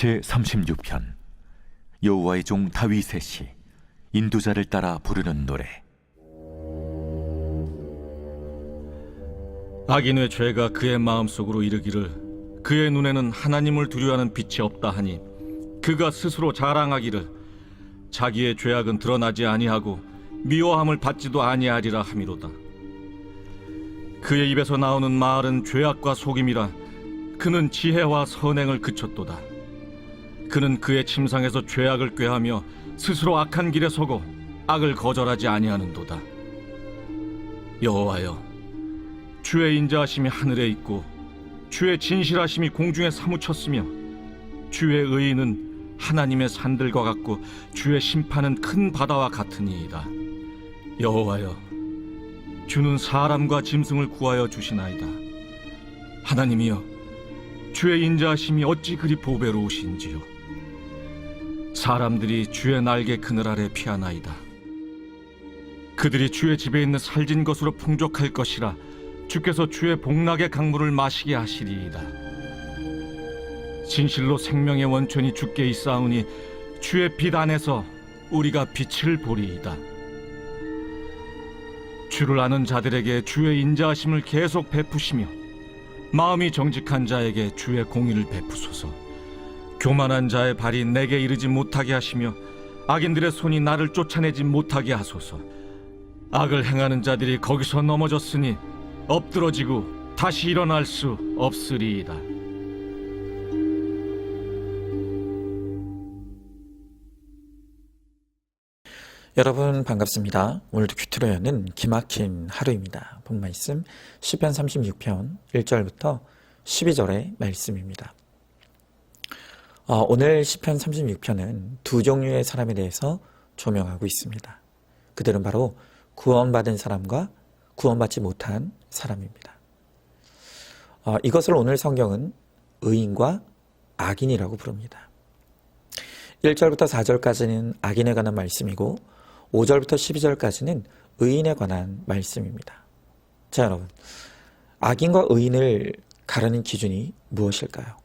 제36편 여호와의 종 다윗의 시 인도자를 따라 부르는 노래. 악인의 죄가 그의 마음속으로 이르기를 그의 눈에는 하나님을 두려워하는 빛이 없다 하니 그가 스스로 자랑하기를 자기의 죄악은 드러나지 아니하고 미워함을 받지도 아니하리라 함이로다. 그의 입에서 나오는 말은 죄악과 속임이라. 그는 지혜와 선행을 그쳤도다. 그는 그의 침상에서 죄악을 꾀하며 스스로 악한 길에 서고 악을 거절하지 아니하는도다. 여호와여, 주의 인자하심이 하늘에 있고 주의 진실하심이 공중에 사무쳤으며 주의 의인은 하나님의 산들과 같고 주의 심판은 큰 바다와 같으니이다. 여호와여, 주는 사람과 짐승을 구하여 주시나이다. 하나님이여, 주의 인자하심이 어찌 그리 보배로우신지요. 사람들이 주의 날개 그늘 아래 피하나이다. 그들이 주의 집에 있는 살진 것으로 풍족할 것이라. 주께서 주의 복락의 강물을 마시게 하시리이다. 진실로 생명의 원천이 주께 있사오니 주의 빛 안에서 우리가 빛을 보리이다. 주를 아는 자들에게 주의 인자하심을 계속 베푸시며 마음이 정직한 자에게 주의 공의를 베푸소서. 교만한 자의 발이 내게 이르지 못하게 하시며 악인들의 손이 나를 쫓아내지 못하게 하소서. 악을 행하는 자들이 거기서 넘어졌으니 엎드러지고 다시 일어날 수 없으리이다. 여러분 반갑습니다. 오늘도 큐트로여는 기막힌 하루입니다. 본 말씀 시편 36편 1절부터 12절의 말씀입니다. 오늘 시편 36편은 두 종류의 사람에 대해서 조명하고 있습니다. 그들은 바로 구원받은 사람과 구원받지 못한 사람입니다. 이것을 오늘 성경은 의인과 악인이라고 부릅니다. 1절부터 4절까지는 악인에 관한 말씀이고 5절부터 12절까지는 의인에 관한 말씀입니다. 자, 여러분, 악인과 의인을 가르는 기준이 무엇일까요?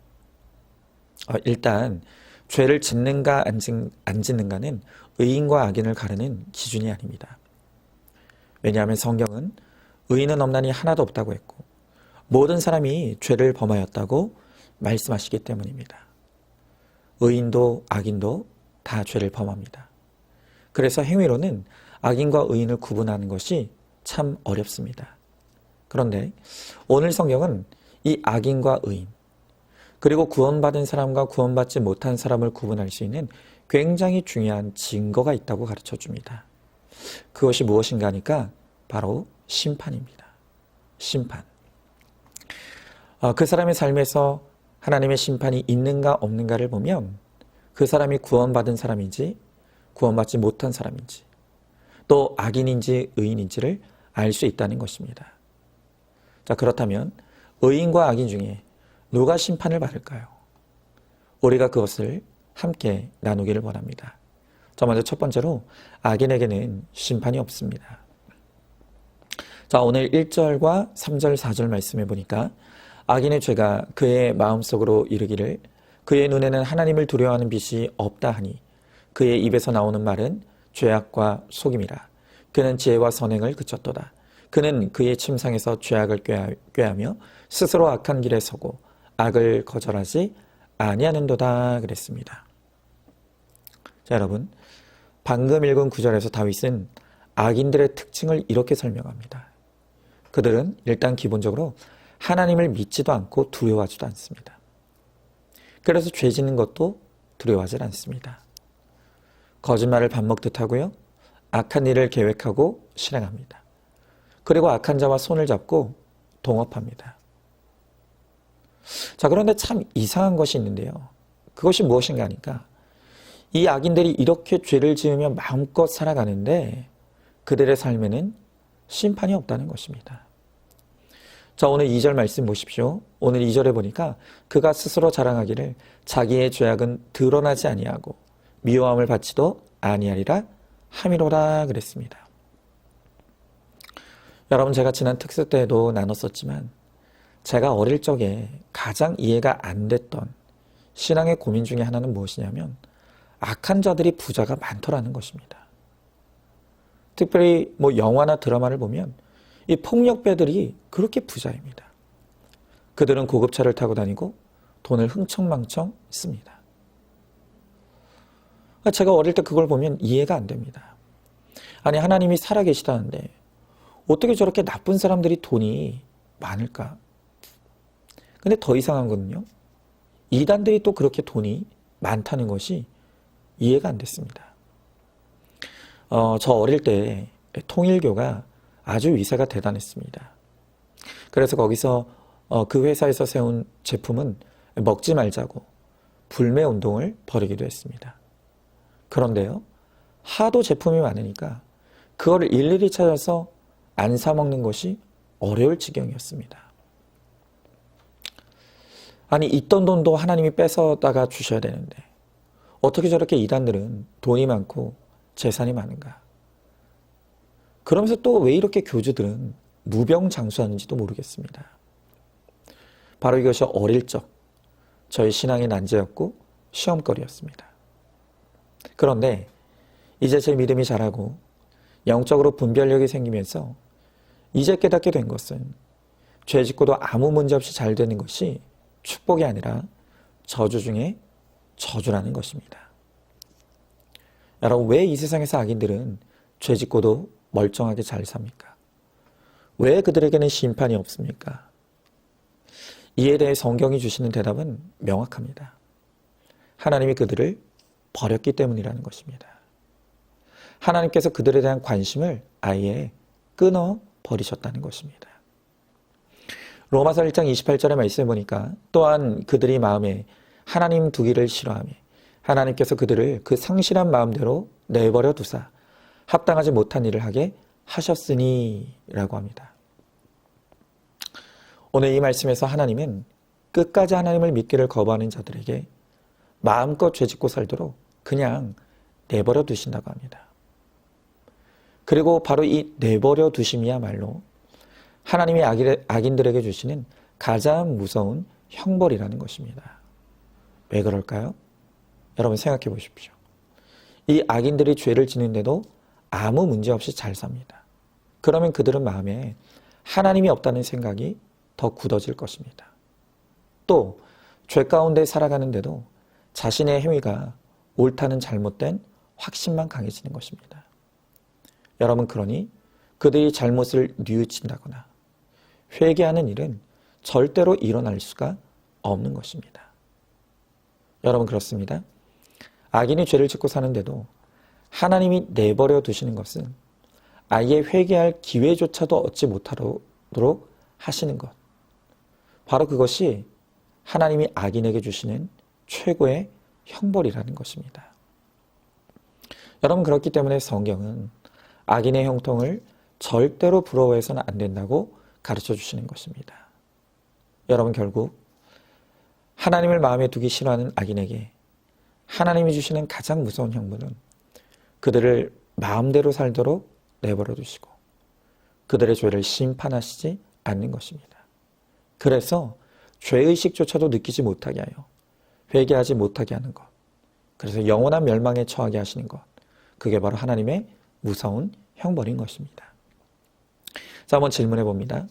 일단 죄를 짓는가 안 짓는가는 의인과 악인을 가르는 기준이 아닙니다. 왜냐하면 성경은 의인은 없나니 하나도 없다고 했고 모든 사람이 죄를 범하였다고 말씀하시기 때문입니다. 의인도 악인도 다 죄를 범합니다. 그래서 행위로는 악인과 의인을 구분하는 것이 참 어렵습니다. 그런데 오늘 성경은 이 악인과 의인, 그리고 구원받은 사람과 구원받지 못한 사람을 구분할 수 있는 굉장히 중요한 증거가 있다고 가르쳐 줍니다. 그것이 무엇인가 하니까 바로 심판입니다. 심판. 그 사람의 삶에서 하나님의 심판이 있는가 없는가를 보면 그 사람이 구원받은 사람인지 구원받지 못한 사람인지 또 악인인지 의인인지를 알 수 있다는 것입니다. 자, 그렇다면 의인과 악인 중에 누가 심판을 받을까요? 우리가 그것을 함께 나누기를 원합니다. 자, 먼저 첫 번째로 악인에게는 심판이 없습니다. 자, 오늘 1절과 3절, 4절 말씀해 보니까 악인의 죄가 그의 마음속으로 이르기를 그의 눈에는 하나님을 두려워하는 빛이 없다 하니 그의 입에서 나오는 말은 죄악과 속임이라. 그는 지혜와 선행을 그쳤도다. 그는 그의 침상에서 죄악을 꾀하며 스스로 악한 길에 서고 악을 거절하지 아니하는도다 그랬습니다. 자, 여러분, 방금 읽은 구절에서 다윗은 악인들의 특징을 이렇게 설명합니다. 그들은 일단 기본적으로 하나님을 믿지도 않고 두려워하지도 않습니다. 그래서 죄 짓는 것도 두려워하지 않습니다. 거짓말을 밥 먹듯 하고요. 악한 일을 계획하고 실행합니다. 그리고 악한 자와 손을 잡고 동업합니다. 자, 그런데 참 이상한 것이 있는데요. 그것이 무엇인가 하니까 이 악인들이 이렇게 죄를 지으며 마음껏 살아가는데 그들의 삶에는 심판이 없다는 것입니다. 자, 오늘 2절 말씀 보십시오. 오늘 2절에 보니까 그가 스스로 자랑하기를 자기의 죄악은 드러나지 아니하고 미워함을 받지도 아니하리라 함이로라 그랬습니다. 여러분, 제가 지난 특수 때에도 나눴었지만 제가 어릴 적에 가장 이해가 안 됐던 신앙의 고민 중에 하나는 무엇이냐면 악한 자들이 부자가 많더라는 것입니다. 특별히 영화나 드라마를 보면 이 폭력배들이 그렇게 부자입니다. 그들은 고급차를 타고 다니고 돈을 흥청망청 씁니다. 제가 어릴 때 그걸 보면 이해가 안 됩니다. 아니, 하나님이 살아계시다는데 어떻게 저렇게 나쁜 사람들이 돈이 많을까? 근데 더 이상한 거는요, 이단들이 또 그렇게 돈이 많다는 것이 이해가 안 됐습니다. 저 어릴 때 통일교가 아주 위세가 대단했습니다. 그래서 거기서 그 회사에서 세운 제품은 먹지 말자고 불매 운동을 벌이기도 했습니다. 그런데요, 하도 제품이 많으니까 그거를 일일이 찾아서 안 사 먹는 것이 어려울 지경이었습니다. 아니, 있던 돈도 하나님이 뺏어다가 주셔야 되는데 어떻게 저렇게 이단들은 돈이 많고 재산이 많은가? 그러면서 또 왜 이렇게 교주들은 무병장수하는지도 모르겠습니다. 바로 이것이 어릴 적 저희 신앙의 난제였고 시험거리였습니다. 그런데 이제 제 믿음이 자라고 영적으로 분별력이 생기면서 이제 깨닫게 된 것은 죄 짓고도 아무 문제 없이 잘 되는 것이 축복이 아니라 저주 중에 저주라는 것입니다. 여러분, 왜 이 세상에서 악인들은 죄 짓고도 멀쩡하게 잘 삽니까? 왜 그들에게는 심판이 없습니까? 이에 대해 성경이 주시는 대답은 명확합니다. 하나님이 그들을 버렸기 때문이라는 것입니다. 하나님께서 그들에 대한 관심을 아예 끊어 버리셨다는 것입니다. 로마서 1장 28절의 말씀을 보니까 또한 그들이 마음에 하나님 두기를 싫어하며 하나님께서 그들을 그 상실한 마음대로 내버려 두사 합당하지 못한 일을 하게 하셨으니 라고 합니다. 오늘 이 말씀에서 하나님은 끝까지 하나님을 믿기를 거부하는 자들에게 마음껏 죄짓고 살도록 그냥 내버려 두신다고 합니다. 그리고 바로 이 내버려 두심이야말로 하나님이 악인들에게 주시는 가장 무서운 형벌이라는 것입니다. 왜 그럴까요? 여러분 생각해 보십시오. 이 악인들이 죄를 짓는데도 아무 문제 없이 잘 삽니다. 그러면 그들은 마음에 하나님이 없다는 생각이 더 굳어질 것입니다. 또 죄 가운데 살아가는데도 자신의 행위가 옳다는 잘못된 확신만 강해지는 것입니다. 여러분, 그러니 그들이 잘못을 뉘우친다거나 회개하는 일은 절대로 일어날 수가 없는 것입니다. 여러분, 그렇습니다. 악인이 죄를 짓고 사는데도 하나님이 내버려 두시는 것은 아예 회개할 기회조차도 얻지 못하도록 하시는 것. 바로 그것이 하나님이 악인에게 주시는 최고의 형벌이라는 것입니다. 여러분, 그렇기 때문에 성경은 악인의 형통을 절대로 부러워해서는 안 된다고 가르쳐 주시는 것입니다. 여러분, 결국 하나님을 마음에 두기 싫어하는 악인에게 하나님이 주시는 가장 무서운 형벌은 그들을 마음대로 살도록 내버려 두시고 그들의 죄를 심판하시지 않는 것입니다. 그래서 죄의식조차도 느끼지 못하게 하여 회개하지 못하게 하는 것, 그래서 영원한 멸망에 처하게 하시는 것, 그게 바로 하나님의 무서운 형벌인 것입니다. 자, 한번 질문해 봅니다.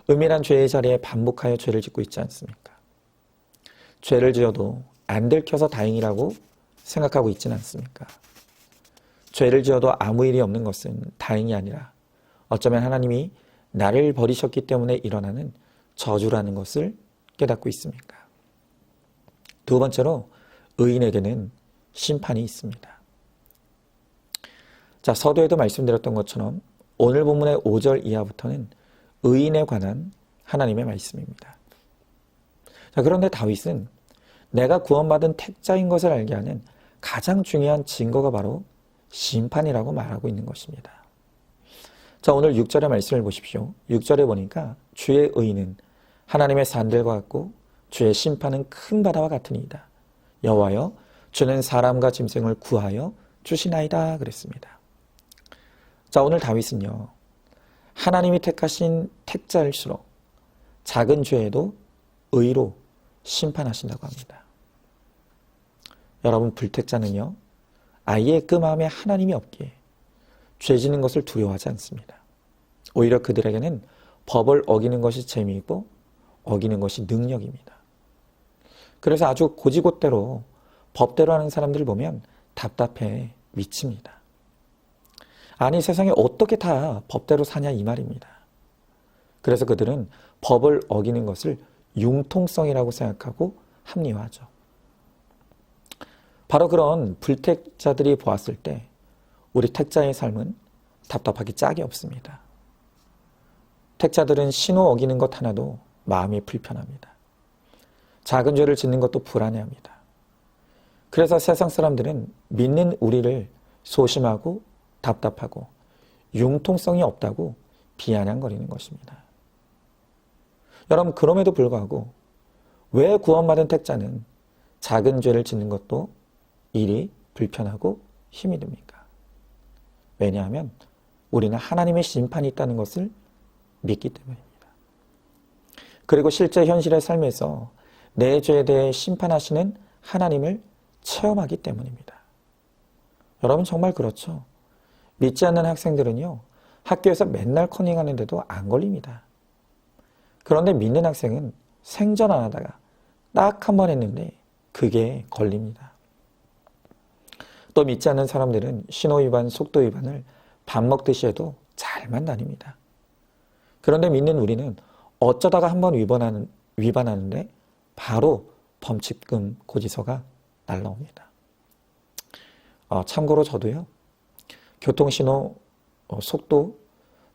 은밀한 죄의 자리에 반복하여 죄를 짓고 있지 않습니까? 죄를 지어도 안 들켜서 다행이라고 생각하고 있지는 않습니까? 죄를 지어도 아무 일이 없는 것은 다행이 아니라 어쩌면 하나님이 나를 버리셨기 때문에 일어나는 저주라는 것을 깨닫고 있습니까? 두 번째로, 의인에게는 심판이 있습니다. 자, 서두에도 말씀드렸던 것처럼 오늘 본문의 5절 이하부터는 의인에 관한 하나님의 말씀입니다. 자, 그런데 다윗은 내가 구원받은 택자인 것을 알게 하는 가장 중요한 증거가 바로 심판이라고 말하고 있는 것입니다. 자, 오늘 6절의 말씀을 보십시오. 6절에 보니까 주의 의인은 하나님의 산들과 같고 주의 심판은 큰 바다와 같으니이다. 여호와여, 주는 사람과 짐승을 구하여 주시나이다 그랬습니다. 자, 오늘 다윗은요, 하나님이 택하신 택자일수록 작은 죄에도 의로 심판하신다고 합니다. 여러분, 불택자는요, 아예 그 마음에 하나님이 없기에 죄 지는 것을 두려워하지 않습니다. 오히려 그들에게는 법을 어기는 것이 재미이고 어기는 것이 능력입니다. 그래서 아주 고지곳대로 법대로 하는 사람들을 보면 답답해 미칩니다. 아니, 세상에 어떻게 다 법대로 사냐 이 말입니다. 그래서 그들은 법을 어기는 것을 융통성이라고 생각하고 합리화하죠. 바로 그런 불택자들이 보았을 때 우리 택자의 삶은 답답하기 짝이 없습니다. 택자들은 신호 어기는 것 하나도 마음이 불편합니다. 작은 죄를 짓는 것도 불안해합니다. 그래서 세상 사람들은 믿는 우리를 소심하고 답답하고 융통성이 없다고 비아냥거리는 것입니다. 여러분, 그럼에도 불구하고 왜 구원받은 택자는 작은 죄를 짓는 것도 일이 불편하고 힘이 듭니까? 왜냐하면 우리는 하나님의 심판이 있다는 것을 믿기 때문입니다. 그리고 실제 현실의 삶에서 내 죄에 대해 심판하시는 하나님을 체험하기 때문입니다. 여러분, 정말 그렇죠? 믿지 않는 학생들은요, 학교에서 맨날 커닝하는데도 안 걸립니다. 그런데 믿는 학생은 생전 안 하다가 딱 한 번 했는데 그게 걸립니다. 또 믿지 않는 사람들은 신호위반, 속도위반을 밥 먹듯이 해도 잘만 다닙니다. 그런데 믿는 우리는 어쩌다가 한 번 위반하는데 바로 범칙금 고지서가 날라옵니다. 참고로 저도요, 교통신호, 속도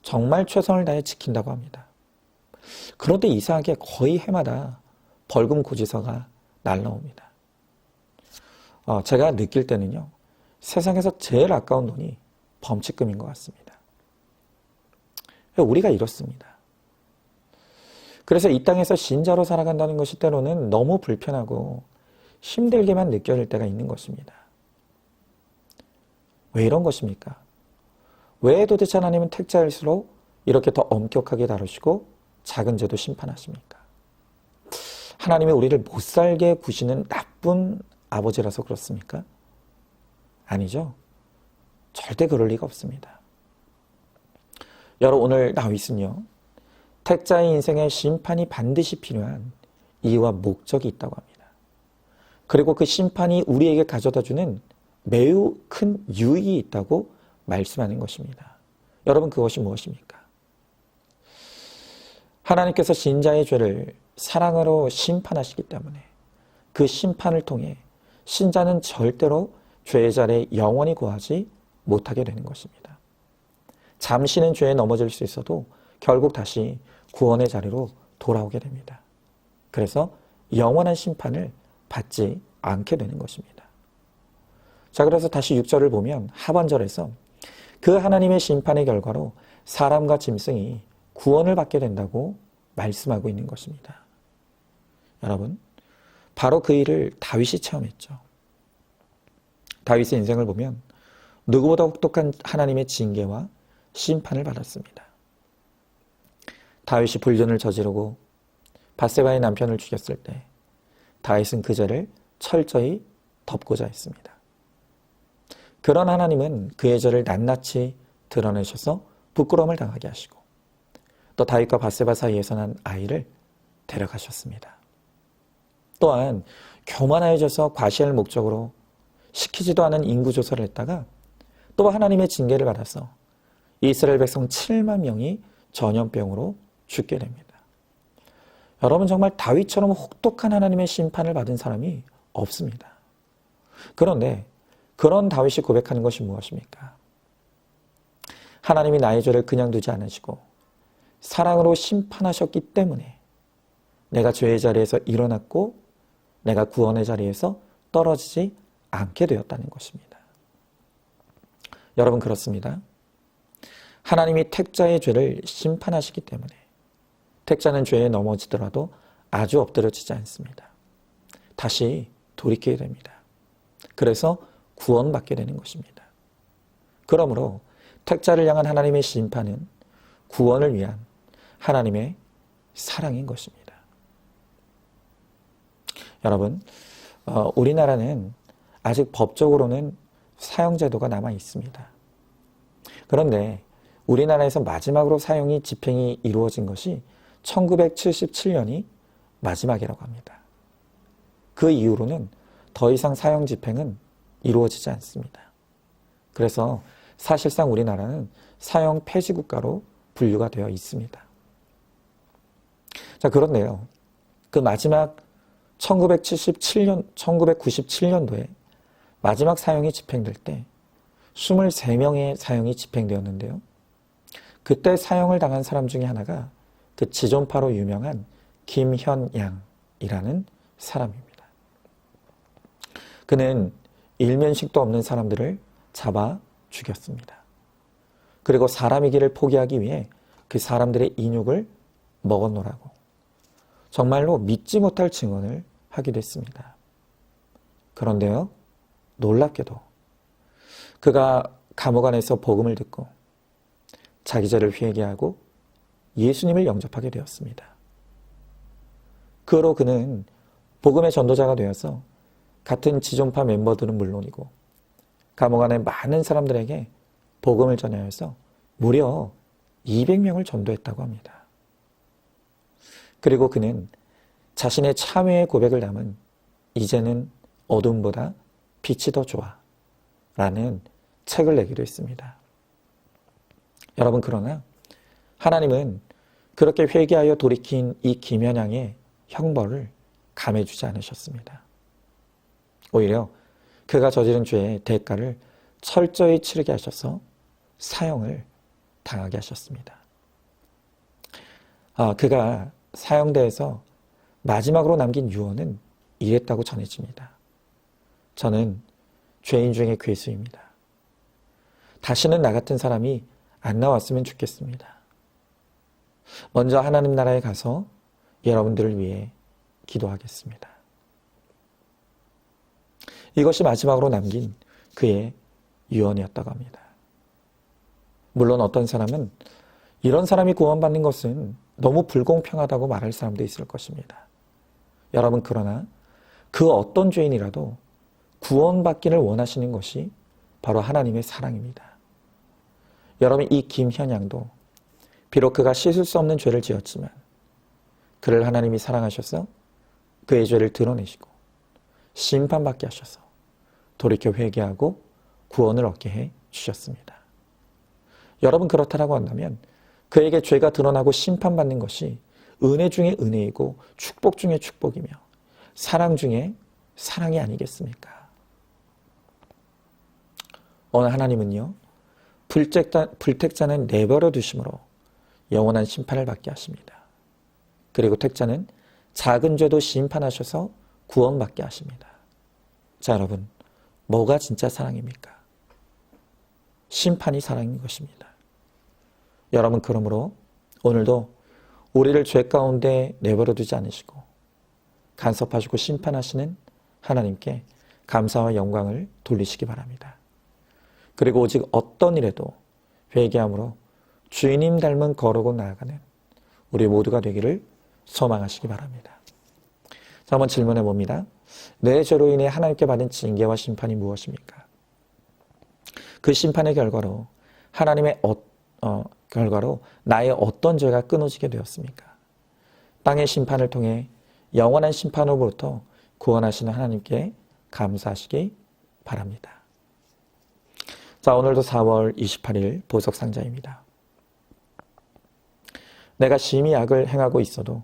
정말 최선을 다해 지킨다고 합니다. 그런데 이상하게 거의 해마다 벌금 고지서가 날라옵니다. 제가 느낄 때는요, 세상에서 제일 아까운 돈이 범칙금인 것 같습니다. 우리가 이렇습니다. 그래서 이 땅에서 신자로 살아간다는 것이 때로는 너무 불편하고 힘들게만 느껴질 때가 있는 것입니다. 왜 이런 것입니까? 왜 도대체 하나님은 택자일수록 이렇게 더 엄격하게 다루시고 작은 죄도 심판하십니까? 하나님이 우리를 못살게 구시는 나쁜 아버지라서 그렇습니까? 아니죠. 절대 그럴 리가 없습니다. 여러분, 오늘 다윗은요, 택자의 인생에 심판이 반드시 필요한 이유와 목적이 있다고 합니다. 그리고 그 심판이 우리에게 가져다주는 매우 큰 유익이 있다고 말씀하는 것입니다. 여러분, 그것이 무엇입니까? 하나님께서 신자의 죄를 사랑으로 심판하시기 때문에 그 심판을 통해 신자는 절대로 죄의 자리에 영원히 거하지 못하게 되는 것입니다. 잠시는 죄에 넘어질 수 있어도 결국 다시 구원의 자리로 돌아오게 됩니다. 그래서 영원한 심판을 받지 않게 되는 것입니다. 자, 그래서 다시 6절을 보면 하반절에서 그 하나님의 심판의 결과로 사람과 짐승이 구원을 받게 된다고 말씀하고 있는 것입니다. 여러분, 바로 그 일을 다윗이 체험했죠. 다윗의 인생을 보면 누구보다 혹독한 하나님의 징계와 심판을 받았습니다. 다윗이 불륜을 저지르고 밧세바의 남편을 죽였을 때 다윗은 그 죄를 철저히 덮고자 했습니다. 그런 하나님은 그의 죄를 낱낱이 드러내셔서 부끄러움을 당하게 하시고 또 다윗과 밧세바 사이에서 난 아이를 데려가셨습니다. 또한 교만하여져서 과시할 목적으로 시키지도 않은 인구조사를 했다가 또 하나님의 징계를 받아서 이스라엘 백성 7만 명이 전염병으로 죽게 됩니다. 여러분, 정말 다윗처럼 혹독한 하나님의 심판을 받은 사람이 없습니다. 그런데 그런 다윗이 고백하는 것이 무엇입니까? 하나님이 나의 죄를 그냥 두지 않으시고 사랑으로 심판하셨기 때문에 내가 죄의 자리에서 일어났고 내가 구원의 자리에서 떨어지지 않게 되었다는 것입니다. 여러분, 그렇습니다. 하나님이 택자의 죄를 심판하시기 때문에 택자는 죄에 넘어지더라도 아주 엎드려지지 않습니다. 다시 돌이키게 됩니다. 그래서 구원받게 되는 것입니다. 그러므로 택자를 향한 하나님의 심판은 구원을 위한 하나님의 사랑인 것입니다. 여러분, 우리나라는 아직 법적으로는 사형제도가 남아 있습니다. 그런데 우리나라에서 마지막으로 사형이 집행이 이루어진 것이 1977년이 마지막이라고 합니다. 그 이후로는 더 이상 사형 집행은 이루어지지 않습니다. 그래서 사실상 우리나라는 사형 폐지 국가로 분류가 되어 있습니다. 자, 그런데요. 그 마지막 1997년도에 마지막 사형이 집행될 때 23명의 사형이 집행되었는데요. 그때 사형을 당한 사람 중에 하나가 그 지존파로 유명한 김현양이라는 사람입니다. 그는 일면식도 없는 사람들을 잡아 죽였습니다. 그리고 사람이기를 포기하기 위해 그 사람들의 인육을 먹어놓으라고 정말로 믿지 못할 증언을 하기도 했습니다. 그런데요, 놀랍게도 그가 감옥 안에서 복음을 듣고 자기 죄를 회개하고 예수님을 영접하게 되었습니다. 그 후로 그는 복음의 전도자가 되어서 같은 지존파 멤버들은 물론이고 감옥 안에 많은 사람들에게 복음을 전하여서 무려 200명을 전도했다고 합니다. 그리고 그는 자신의 참회의 고백을 담은 이제는 어둠보다 빛이 더 좋아 라는 책을 내기도 했습니다. 여러분, 그러나 하나님은 그렇게 회개하여 돌이킨 이 김현양의 형벌을 감해주지 않으셨습니다. 오히려 그가 저지른 죄의 대가를 철저히 치르게 하셔서 사형을 당하게 하셨습니다. 그가 사형대에서 마지막으로 남긴 유언은 이랬다고 전해집니다. 저는 죄인 중에 괴수입니다. 다시는 나 같은 사람이 안 나왔으면 좋겠습니다. 먼저 하나님 나라에 가서 여러분들을 위해 기도하겠습니다. 이것이 마지막으로 남긴 그의 유언이었다고 합니다. 물론 어떤 사람은 이런 사람이 구원받는 것은 너무 불공평하다고 말할 사람도 있을 것입니다. 여러분, 그러나 그 어떤 죄인이라도 구원받기를 원하시는 것이 바로 하나님의 사랑입니다. 여러분, 이 김현양도 비록 그가 씻을 수 없는 죄를 지었지만 그를 하나님이 사랑하셔서 그의 죄를 드러내시고 심판받게 하셔서 돌이켜 회개하고 구원을 얻게 해 주셨습니다. 여러분, 그렇다라고 한다면 그에게 죄가 드러나고 심판받는 것이 은혜 중에 은혜이고 축복 중에 축복이며 사랑 중에 사랑이 아니겠습니까? 오늘 하나님은요, 불택자는 내버려 두심으로 영원한 심판을 받게 하십니다. 그리고 택자는 작은 죄도 심판하셔서 구원받게 하십니다. 자, 여러분, 뭐가 진짜 사랑입니까? 심판이 사랑인 것입니다. 여러분, 그러므로 오늘도 우리를 죄 가운데 내버려 두지 않으시고 간섭하시고 심판하시는 하나님께 감사와 영광을 돌리시기 바랍니다. 그리고 오직 어떤 일에도 회개함으로 주님 닮은 거룩으로 나아가는 우리 모두가 되기를 소망하시기 바랍니다. 자, 한번 질문해 봅니다. 내 죄로 인해 하나님께 받은 징계와 심판이 무엇입니까? 그 심판의 결과로 하나님의 결과로 나의 어떤 죄가 끊어지게 되었습니까? 땅의 심판을 통해 영원한 심판으로부터 구원하시는 하나님께 감사하시기 바랍니다. 자, 오늘도 4월 28일 보석상자입니다. 내가 심히 악을 행하고 있어도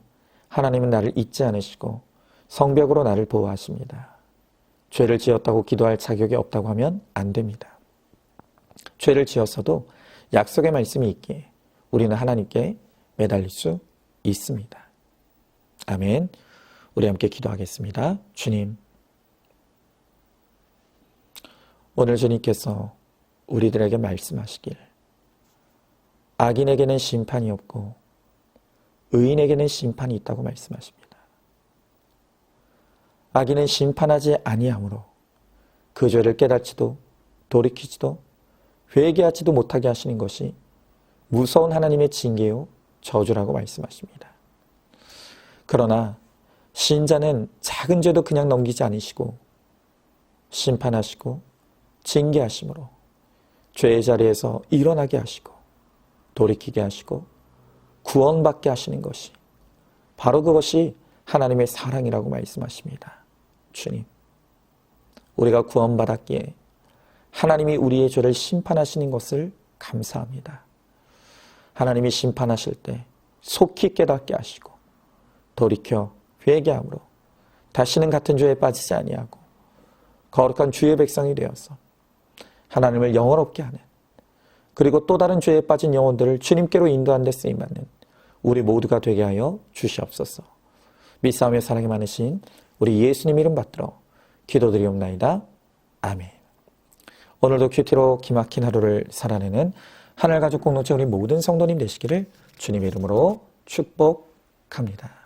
하나님은 나를 잊지 않으시고 성벽으로 나를 보호하십니다. 죄를 지었다고 기도할 자격이 없다고 하면 안 됩니다. 죄를 지었어도 약속의 말씀이 있기에 우리는 하나님께 매달릴 수 있습니다. 아멘. 우리 함께 기도하겠습니다. 주님, 오늘 주님께서 우리들에게 말씀하시길 악인에게는 심판이 없고 의인에게는 심판이 있다고 말씀하십니다. 악인은 심판하지 아니하므로 그 죄를 깨닫지도 돌이키지도 회개하지도 못하게 하시는 것이 무서운 하나님의 징계요 저주라고 말씀하십니다. 그러나 신자는 작은 죄도 그냥 넘기지 않으시고 심판하시고 징계하심으로 죄의 자리에서 일어나게 하시고 돌이키게 하시고 구원받게 하시는 것이 바로 그것이 하나님의 사랑이라고 말씀하십니다. 주님, 우리가 구원받았기에 하나님이 우리의 죄를 심판하시는 것을 감사합니다. 하나님이 심판하실 때 속히 깨닫게 하시고 돌이켜 회개함으로 다시는 같은 죄에 빠지지 아니하고 거룩한 주의 백성이 되어서 하나님을 영원롭게 하는, 그리고 또 다른 죄에 빠진 영혼들을 주님께로 인도하는 데 쓰임받는 우리 모두가 되게 하여 주시옵소서. 믿사오며 사랑이 많으신 우리 예수님 이름 받들어 기도드리옵나이다. 아멘. 오늘도 큐티로 기막힌 하루를 살아내는 하늘가족 공동체 우리 모든 성도님 되시기를 주님의 이름으로 축복합니다.